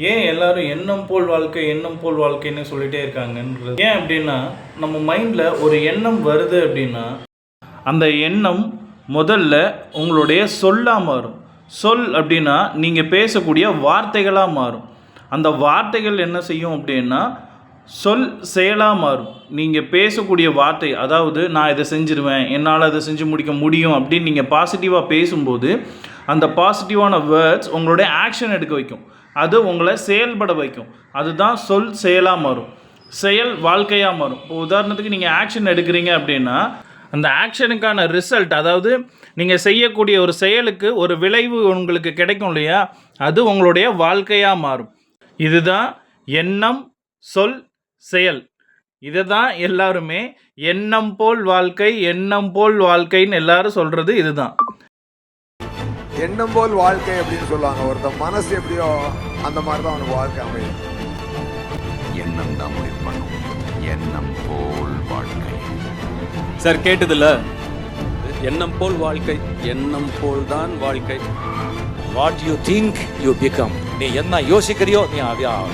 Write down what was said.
ஏன் எல்லாரும் எண்ணம் போல் வாழ்க்கை எண்ணம் போல் வாழ்க்கைன்னு சொல்லிட்டே இருக்காங்கன்றது ஏன் அப்படின்னா, நம்ம மைண்டில் ஒரு எண்ணம் வருது அப்படின்னா அந்த எண்ணம் முதல்ல உங்களுடைய சொல்லாக மாறும். சொல் அப்படின்னா நீங்கள் பேசக்கூடிய வார்த்தைகளாக மாறும். அந்த வார்த்தைகள் என்ன செய்யும் அப்படின்னா சொல் செயலாக மாறும். நீங்கள் பேசக்கூடிய வார்த்தை, அதாவது நான் இதை செஞ்சிருவேன், என்னால் அதை செஞ்சு முடிக்க முடியும் அப்படின்னு நீங்கள் பாசிட்டிவாக பேசும்போது அந்த பாசிட்டிவான வேர்ட்ஸ் உங்களுடைய ஆக்ஷன் எடுக்க வைக்கும். அது உங்களை செயல்பட வைக்கும். அதுதான் சொல் செயலாக மாறும், செயல் வாழ்க்கையாக மாறும். இப்போ உதாரணத்துக்கு நீங்கள் ஆக்ஷன் எடுக்கிறீங்க அப்படின்னா அந்த ஆக்ஷனுக்கான ரிசல்ட், அதாவது நீங்கள் செய்யக்கூடிய ஒரு செயலுக்கு ஒரு விளைவு உங்களுக்கு கிடைக்கும் இல்லையா, அது உங்களுடைய வாழ்க்கையாக மாறும். இதுதான் எண்ணம் சொல் செயல். இதை தான் எல்லாருமே எண்ணம் போல் வாழ்க்கை எண்ணம் போல் வாழ்க்கைன்னு எல்லாரும் சொல்கிறது இதுதான். எண்ணம் போல் வாழ்க்கை அப்படின்னு சொல்லுவாங்க. ஒருத்தன் மனசு எப்படியோ அந்த மாதிரி தான் அவனுக்கு வாழ்க்கை அமையும். எண்ணம் தான் முடிவு பண்ணும். எண்ணம் போல் வாழ்க்கை. சார் கேட்டதில்ல, எண்ணம் போல் வாழ்க்கை எண்ணம் போல் தான் வாழ்க்கை. What you think you become. நீ என்ன யோசிக்கிறியோ நீ அதே ஆக.